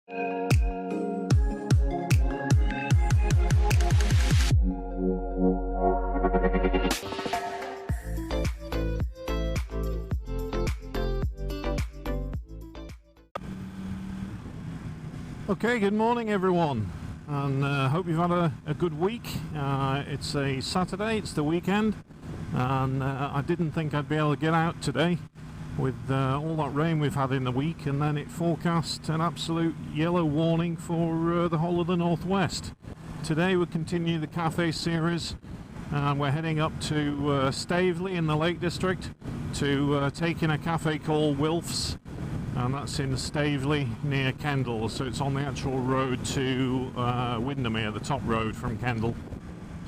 Okay, good morning everyone, and hope you've had a good week. It's a Saturday, it's the weekend, and I didn't think I'd be able to get out today with all that rain we've had in the week, and then it forecast an absolute yellow warning for the whole of the northwest. Today we continue the cafe series, and we're heading up to Stavely in the Lake District to take in a cafe called Wilf's. And that's in Stavely near Kendal, so it's on the actual road to Windermere, the top road from Kendal.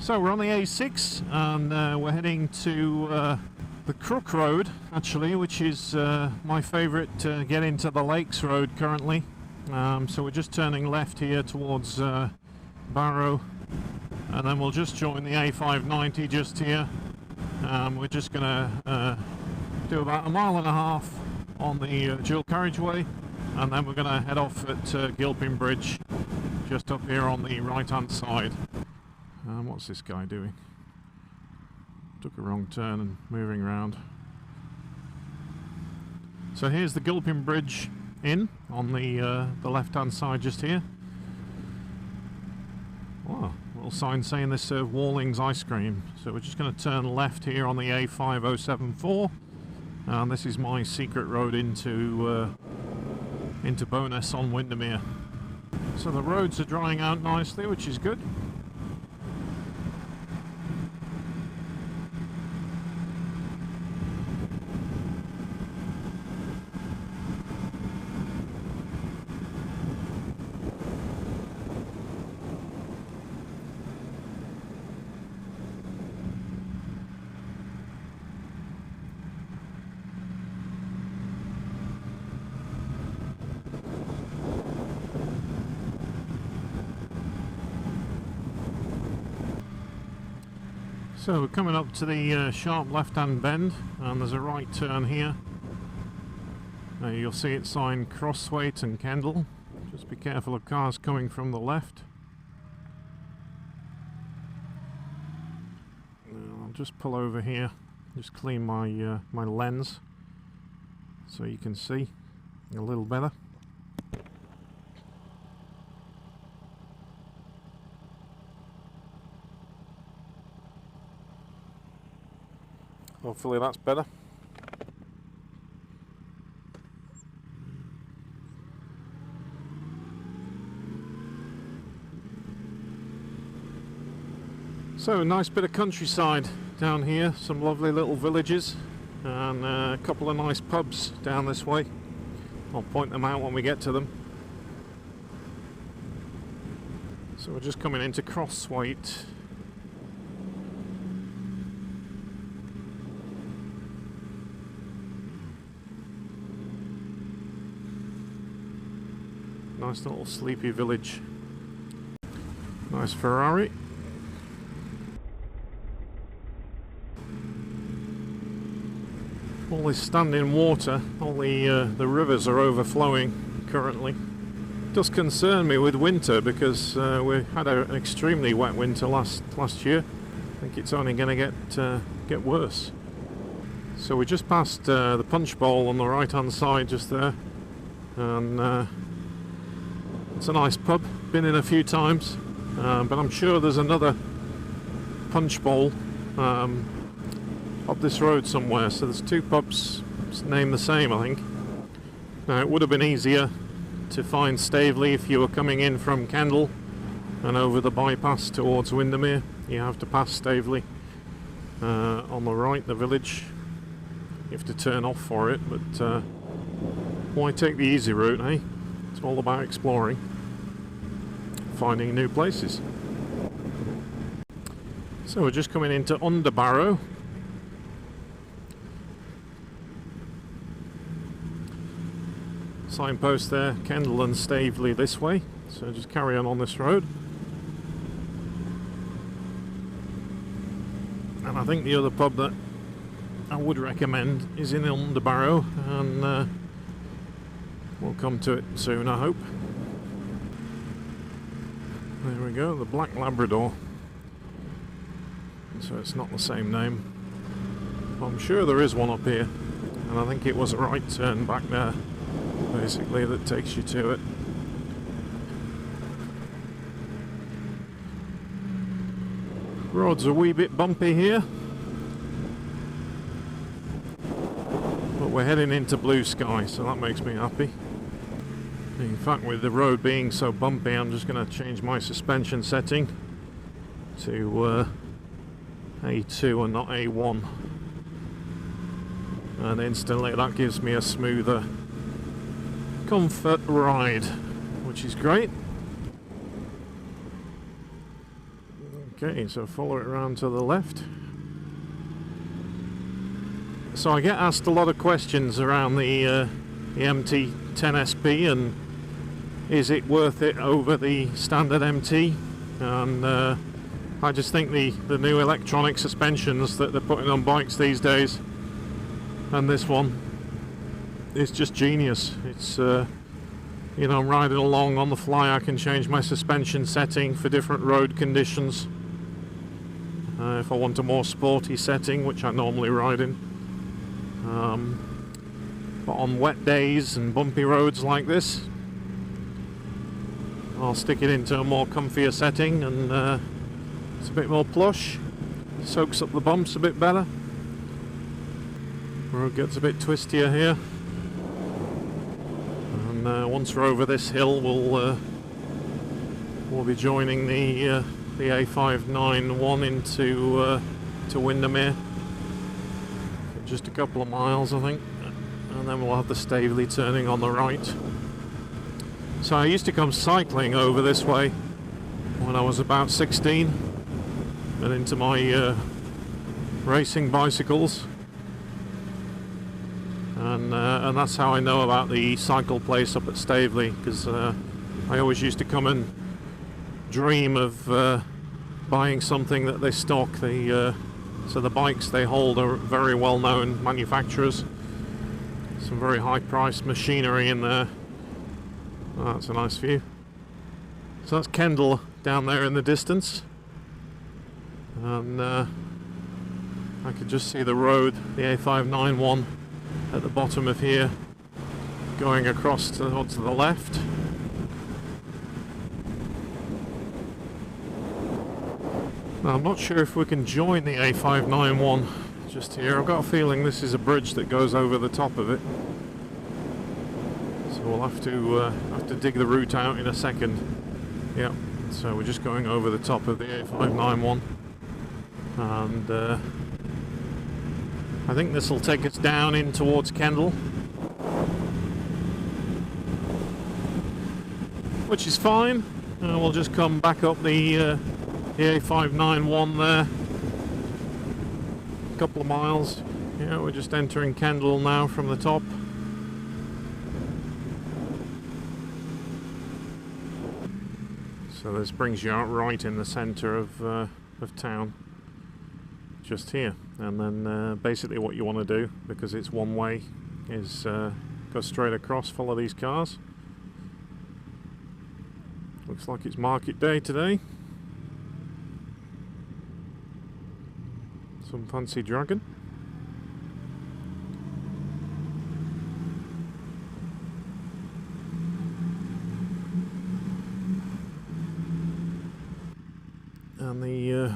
So we're on the A6 and we're heading to the Crook Road actually, which is my favourite get into the lakes road currently. So we're just turning left here towards Barrow, and then we'll just join the A590 just here. We're just going to do about 1.5 miles on the dual carriageway, and then we're going to head off at Gilpin Bridge just up here on the right hand side. What's this guy doing? Took a wrong turn and moving around. So here's the Gilpin Bridge Inn on the left hand side just here. Wow, little sign saying they serve Walling's ice cream. So we're just going to turn left here on the A5074. And this is my secret road into Bowness on Windermere. So the roads are drying out nicely, which is good. So we're coming up to the sharp left-hand bend, and there's a right turn here. You'll see it signed Crossthwaite and Kendal. Just be careful of cars coming from the left. I'll just pull over here, just clean my my lens so you can see a little better. Hopefully that's better. So a nice bit of countryside down here, some lovely little villages, and a couple of nice pubs down this way. I'll point them out when we get to them. So we're just coming into Crossthwaite. Nice little sleepy village. Nice Ferrari. All this standing water, all the rivers are overflowing currently. It does concern me with winter because we had an extremely wet winter last year. I think it's only going to get worse. So we just passed the Punch Bowl on the right hand side just there, and it's a nice pub, been in a few times, but I'm sure there's another Punch Bowl up this road somewhere. So there's two pubs named the same, I think. Now it would have been easier to find Stavely if you were coming in from Kendal and over the bypass towards Windermere. You have to pass Stavely on the right, the village. You have to turn off for it, but why take the easy route, eh? It's all about exploring, finding new places. So we're just coming into Barrow. Signpost there, Kendal and Stavely this way. So just carry on this road. And I think the other pub that I would recommend is in Barrow, and we'll come to it soon, I hope. There we go, the Black Labrador. So it's not the same name. I'm sure there is one up here, and I think it was a right turn back there, basically, that takes you to it. Road's a wee bit bumpy here, but we're heading into blue sky, so that makes me happy. In fact, with the road being so bumpy, I'm just going to change my suspension setting to A2 and not A1, and instantly that gives me a smoother comfort ride, which is great. Okay, so follow it around to the left. So I get asked a lot of questions around the MT10SP, and is it worth it over the standard MT? And I just think the new electronic suspensions that they're putting on bikes these days, and this one, is just genius. It's you know, I'm riding along on the fly, I can change my suspension setting for different road conditions. If I want a more sporty setting, which I normally ride in. But on wet days and bumpy roads like this, I'll stick it into a more comfier setting, and it's a bit more plush, soaks up the bumps a bit better. Road gets a bit twistier here, and once we're over this hill, we'll be joining the A591 into to Windermere. Just a couple of miles, I think, and then we'll have the Stavely turning on the right. So I used to come cycling over this way when I was about 16, and into my racing bicycles, and that's how I know about the cycle place up at Stavely, because I always used to come and dream of buying something that they stock. So the bikes they hold are very well-known manufacturers. Some very high-priced machinery in there. Oh, that's a nice view. So that's Kendal down there in the distance, and I could just see the road, the A591, at the bottom of here, going across towards the left. Now, I'm not sure if we can join the A591 just here. I've got a feeling this is a bridge that goes over the top of it, so we'll have to dig the route out in a second. Yeah, so we're just going over the top of the A591, and I think this will take us down in towards Kendal, which is fine. We'll just come back up the A591 there, a couple of miles. Yeah, we're just entering Kendal now from the top. So this brings you out right in the centre of town, just here. And then basically what you want to do, because it's one way, is go straight across, follow these cars. Looks like it's market day today. Some fancy dragon. And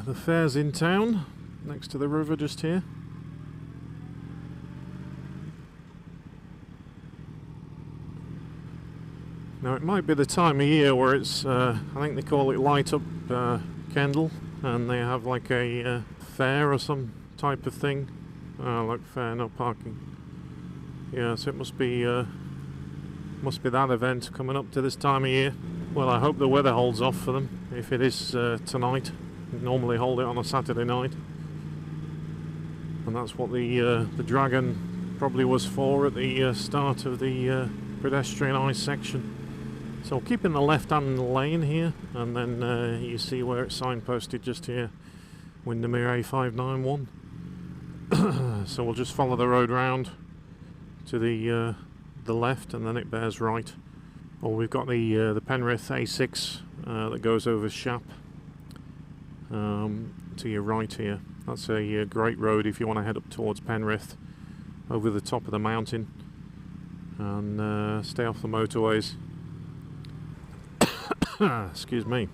the fair's in town, next to the river just here. Now it might be the time of year where it's, I think they call it Light Up Kendal, and they have like a fair or some type of thing. Like fair, no parking. Yeah, so it must be that event coming up to this time of year. Well, I hope the weather holds off for them, if it is tonight. They normally hold it on a Saturday night. And that's what the dragon probably was for at the start of the pedestrian ice section. So we'll keep in the left-hand lane here, and then you see where it's signposted just here, Windermere A591. So we'll just follow the road round to the left, and then it bears right. Well, we've got the Penrith A6 that goes over Shap to your right here. That's a great road if you want to head up towards Penrith, over the top of the mountain, and stay off the motorways. Excuse me.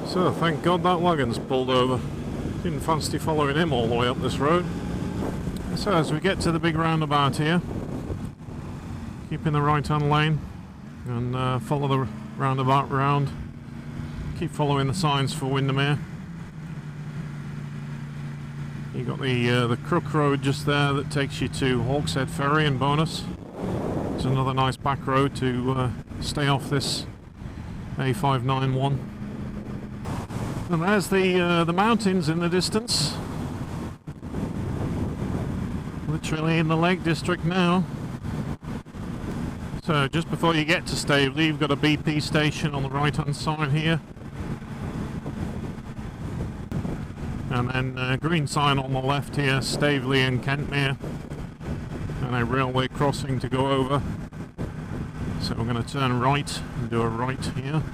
So thank God that wagon's pulled over. Didn't fancy following him all the way up this road. So as we get to the big roundabout here, keep in the right hand lane and follow the roundabout round. Keep following the signs for Windermere. You got the Crook Road just there that takes you to Hawkshead Ferry and Bonus. It's another nice back road to stay off this A591. And there's the mountains in the distance. Literally in the Lake District now. So just before you get to Stavely, you've got a BP station on the right hand side here. And then green sign on the left here, Stavely and Kentmere. And a railway crossing to go over. So we're going to turn right and do a right here.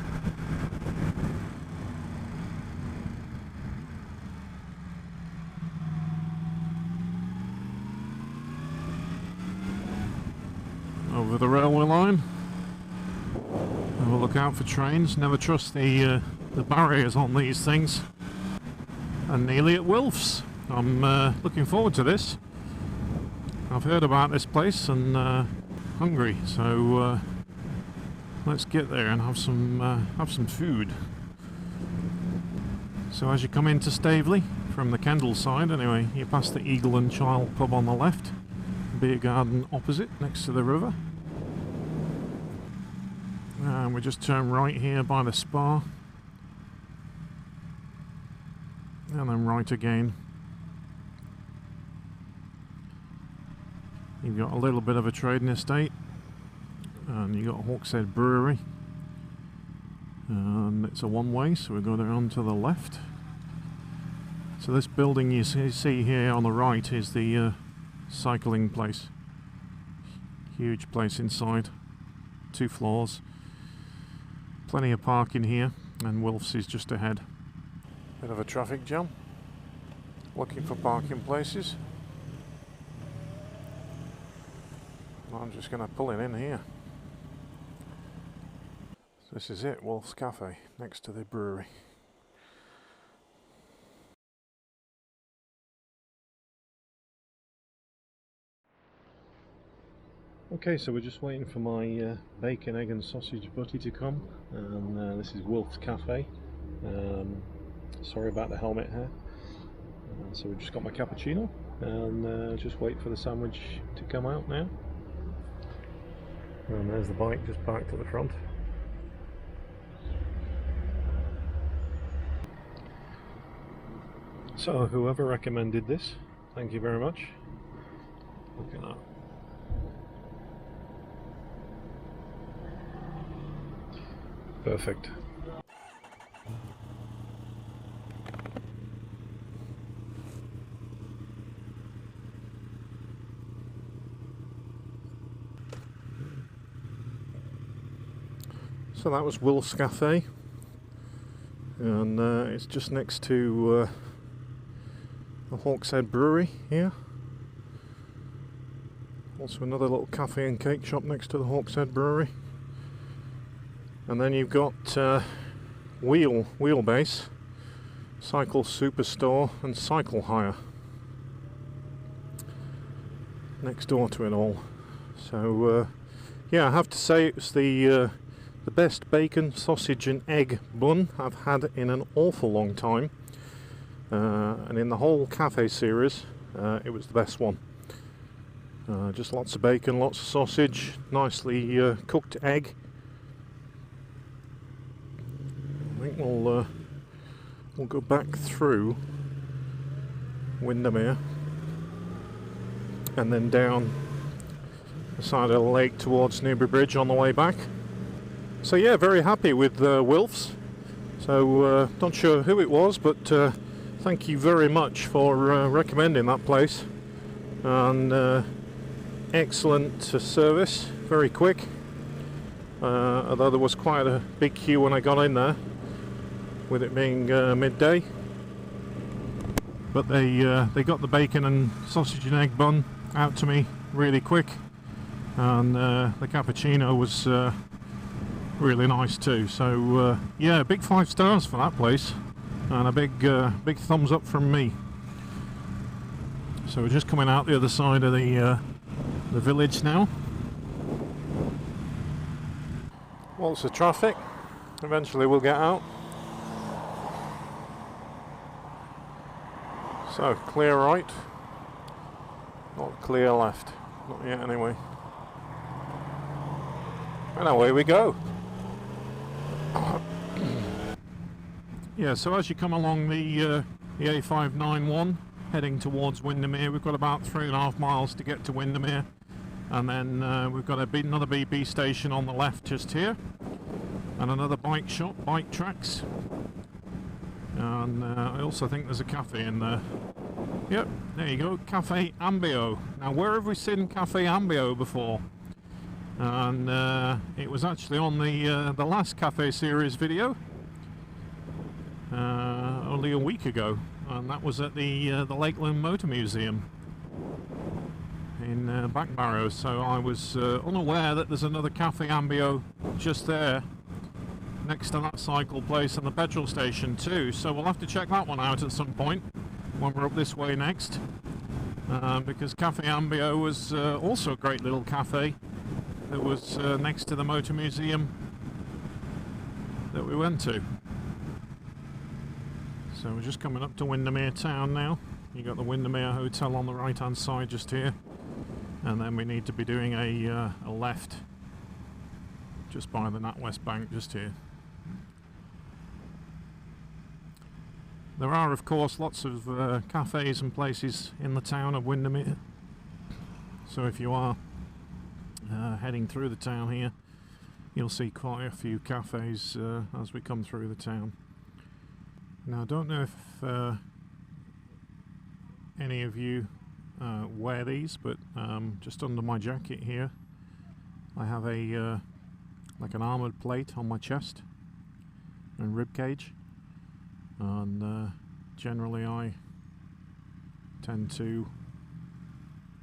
Over the railway line. Have a look out for trains. Never trust the barriers on these things. And nearly at Wilf's. I'm looking forward to this. I've heard about this place and hungry, so let's get there and have some food. So as you come into Stavely from the Kendal side, anyway, you pass the Eagle and Child pub on the left. Beer garden opposite, next to the river. And we just turn right here by the spa. And then right again. You've got a little bit of a trading estate. And you've got Hawkshead Brewery. And it's a one-way, so we go down to the left. So this building you see here on the right is the cycling place. Huge place inside, 2 floors, plenty of parking here, and Wilf's is just ahead. Bit of a traffic jam, looking for parking places. I'm just going to pull it in here. So this is it, Wilf's Cafe, next to the brewery. Okay, so we're just waiting for my bacon, egg and sausage butty to come, and this is Wilf's Cafe. Sorry about the helmet here. So we just got my cappuccino, and just wait for the sandwich to come out now. And there's the bike just parked at the front. So whoever recommended this, thank you very much. Look at that. Perfect. So that was Wilf's Cafe, and it's just next to the Hawkshead Brewery here. Also another little cafe and cake shop next to the Hawkshead Brewery. And then you've got Wheelbase, Cycle Superstore and Cycle Hire next door to it all. So yeah, I have to say it's the best bacon, sausage and egg bun I've had in an awful long time, and in the whole cafe series it was the best one. Just lots of bacon, lots of sausage, nicely cooked egg. I think we'll go back through Windermere and then down the side of the lake towards Newbury Bridge on the way back. So yeah, very happy with Wilf's. So not sure who it was, but thank you very much for recommending that place. And excellent service, very quick. Although there was quite a big queue when I got in there, with it being midday. But they got the bacon and sausage and egg bun out to me really quick, and the cappuccino was really nice too. So yeah, big 5 stars for that place, and a big thumbs up from me. So we're just coming out the other side of the village now. Lots of traffic. Eventually we'll get out. So clear right, not clear left, not yet anyway. And away we go. Yeah, so as you come along the A591 heading towards Windermere, we've got about 3.5 miles to get to Windermere, and then we've got another BP station on the left just here, and another bike shop, bike tracks. And I also think there's a cafe in there. Yep, there you go, Cafe Ambio. Now, where have we seen Cafe Ambio before? And it was actually on the last Cafe Series video only a week ago, and that was at the Lakeland Motor Museum in Backbarrow. So I was unaware that there's another Cafe Ambio just there, next to that cycle place and the petrol station too, so we'll have to check that one out at some point when we're up this way next, because Cafe Ambio was also a great little cafe that was next to the motor museum that we went to. So we're just coming up to Windermere town now. You got the Windermere Hotel on the right hand side just here, and then we need to be doing a left just by the NatWest Bank just here. There are, of course, lots of cafes and places in the town of Windermere. So if you are heading through the town here, you'll see quite a few cafes as we come through the town. Now, I don't know if any of you wear these, but just under my jacket here, I have a like an armoured plate on my chest and rib cage. And generally I tend to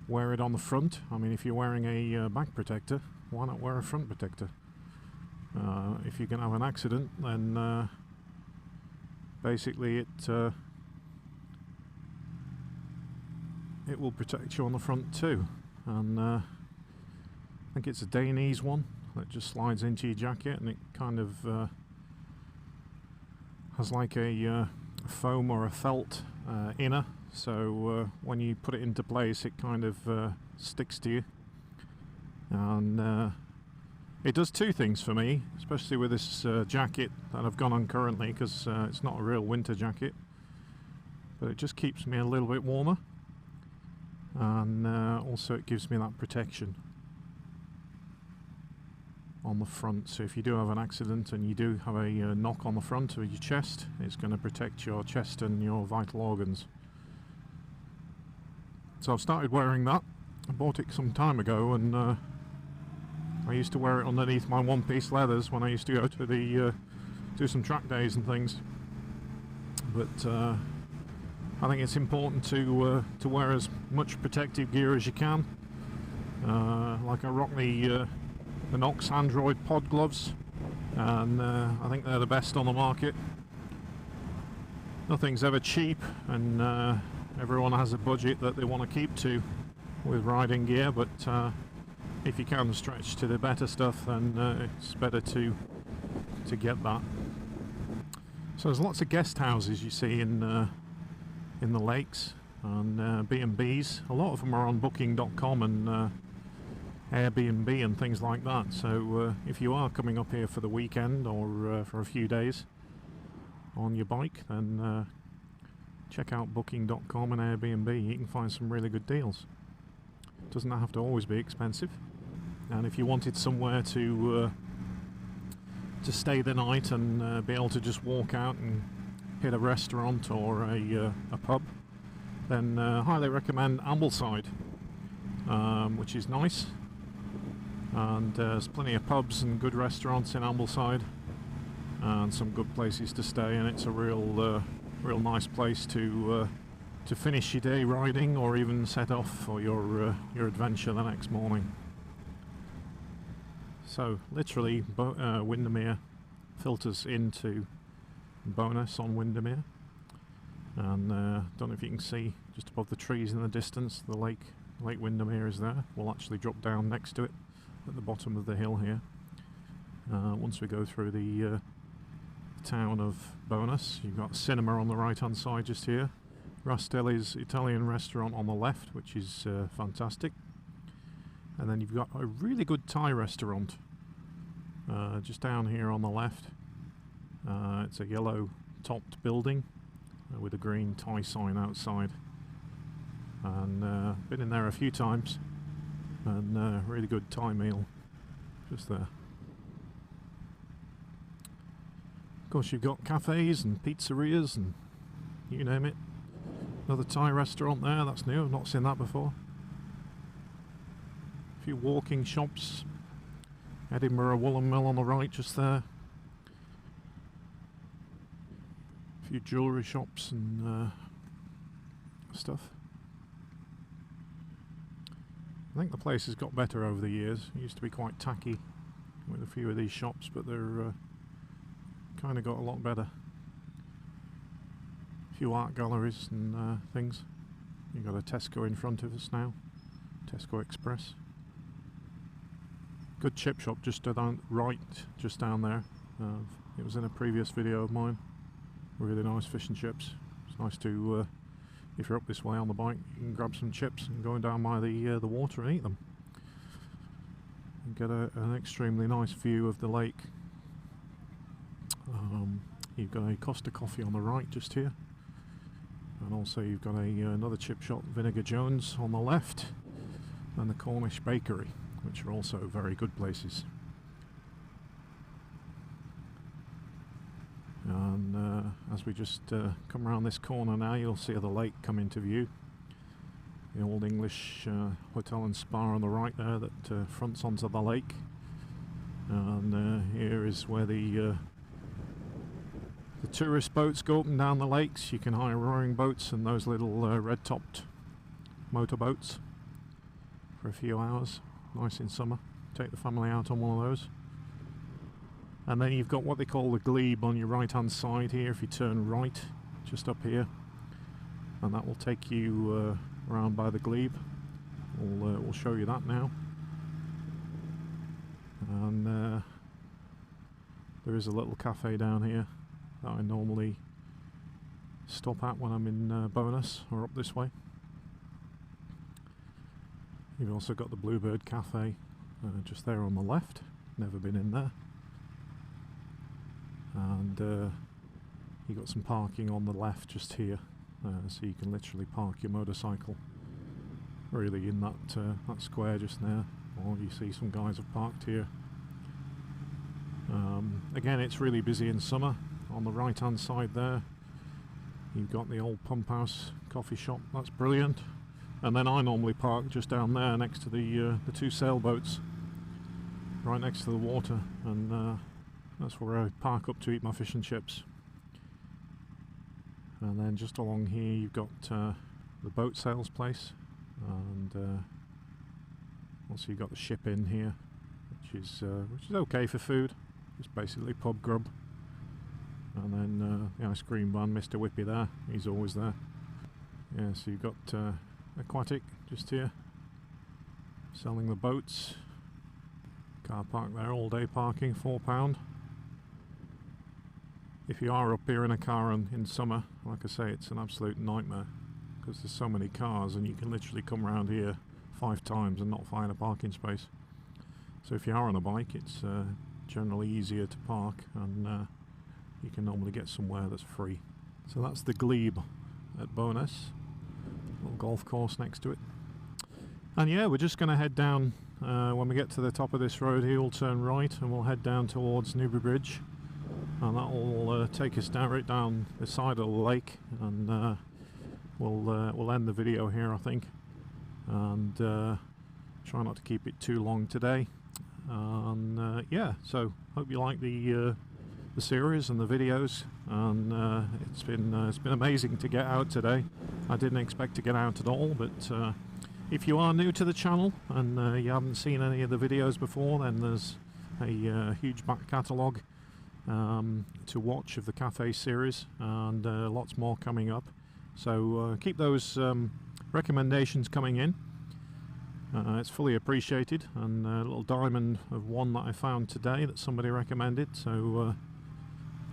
wear it on the front. I mean, if you're wearing a back protector, why not wear a front protector? If you can have an accident, then basically it will protect you on the front too. And I think it's a Dainese one that just slides into your jacket, and it kind of has like a foam or a felt inner, so when you put it into place it kind of sticks to you, and it does 2 things for me, especially with this jacket that I've got on currently, because it's not a real winter jacket, but it just keeps me a little bit warmer, and also it gives me that protection on the front. So if you do have an accident and you do have a knock on the front of your chest, it's going to protect your chest and your vital organs. So I've started wearing that. I bought it some time ago, and I used to wear it underneath my one-piece leathers when I used to go to the do some track days and things. But I think it's important to wear as much protective gear as you can. Like I rock the Nox Android pod gloves, and I think they're the best on the market. Nothing's ever cheap, and everyone has a budget that they want to keep to with riding gear, but if you can stretch to the better stuff, then it's better to get that. So there's lots of guest houses you see in the lakes, and B&Bs. A lot of them are on booking.com and Airbnb and things like that. So if you are coming up here for the weekend or for a few days on your bike, then check out booking.com and Airbnb. You can find some really good deals. It doesn't have to always be expensive. And if you wanted somewhere to to stay the night and be able to just walk out and hit a restaurant or a pub, then highly recommend Ambleside, which is nice. And there's plenty of pubs and good restaurants in Ambleside, and some good places to stay, and it's a real nice place to finish your day riding, or even set off for your adventure the next morning. So literally, Windermere filters into Bonus on Windermere, and don't know if you can see just above the trees in the distance, the Lake Windermere is there. We'll actually drop down next to it at the bottom of the hill here. Once we go through the town of Bonus, you've got a cinema on the right hand side just here, Rastelli's Italian restaurant on the left, which is fantastic, and then you've got a really good Thai restaurant just down here on the left. It's a yellow topped building with a green Thai sign outside, and been in there a few times, and really good Thai meal just there. Of course, you've got cafes and pizzerias and you name it. Another Thai restaurant there, that's new, I've not seen that before. A few walking shops. Edinburgh Woolen Mill on the right just there. A few jewellery shops and stuff. I think the place has got better over the years. It used to be quite tacky with a few of these shops, but they're kind of got a lot better. A few art galleries and things. You've got a Tesco in front of us now, Tesco Express. Good chip shop just down right, just down there. It was in a previous video of mine. Really nice fish and chips. It's nice to, if you're up this way on the bike, you can grab some chips and go down by the water and eat them. And get an extremely nice view of the lake. You've got a Costa Coffee on the right just here, and also you've got another chip shop, Vinegar Jones, on the left, and the Cornish Bakery, which are also very good places. And as we just come around this corner now, you'll see the lake come into view. The Old English Hotel and Spa on the right there that fronts onto the lake. And here is where the tourist boats go up and down the lakes. You can hire rowing boats and those little red-topped motorboats for a few hours. Nice in summer. Take the family out on one of those. And then you've got what they call the glebe on your right hand side here if you turn right, just up here, and that will take you around by the glebe. We'll show you that now. And there is a little cafe down here that I normally stop at when I'm in Bonus or up this way. You've also got the Bluebird Cafe just there on the left. Never been in there. And you've got some parking on the left just here, so you can literally park your motorcycle really in that square just there, or you see some guys have parked here. Again, it's really busy in summer. On the right hand side there you've got the old Pump House coffee shop, that's brilliant. And then I normally park just down there next to the two sailboats, right next to the water, and that's where I park up to eat my fish and chips. And then just along here you've got the boat sales place, and also you've got the ship inn here, which is okay for food. It's basically pub grub. And then the ice cream van, Mr. Whippy there, he's always there. Yeah, so you've got Aquatic just here, selling the boats. Car park there, all day parking, £4. If you are up here in a car in summer, like I say, it's an absolute nightmare because there's so many cars and you can literally come around here 5 times and not find a parking space. So if you are on a bike, it's generally easier to park, and you can normally get somewhere that's free. So that's the glebe at Bonus, little golf course next to it. And yeah, we're just going to head down when we get to the top of this road here, we'll turn right and we'll head down towards Newbury Bridge, and that will take us down right down the side of the lake, and we'll end the video here, I think, and try not to keep it too long today. And yeah, so hope you like the series and the videos, and it's been amazing to get out today. I didn't expect to get out at all, but if you are new to the channel and you haven't seen any of the videos before, then there's a huge back catalogue to watch of the cafe series, and lots more coming up, so keep those recommendations coming in. It's fully appreciated, and a little diamond of one that I found today that somebody recommended, so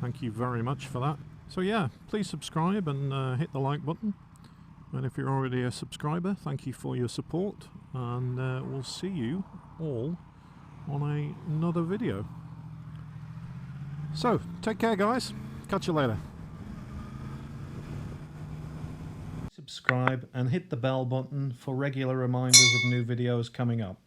thank you very much for that. So yeah, please subscribe and hit the like button, and if you're already a subscriber, thank you for your support, and we'll see you all on another video. So take care guys, catch you later. Subscribe and hit the bell button for regular reminders of new videos coming up.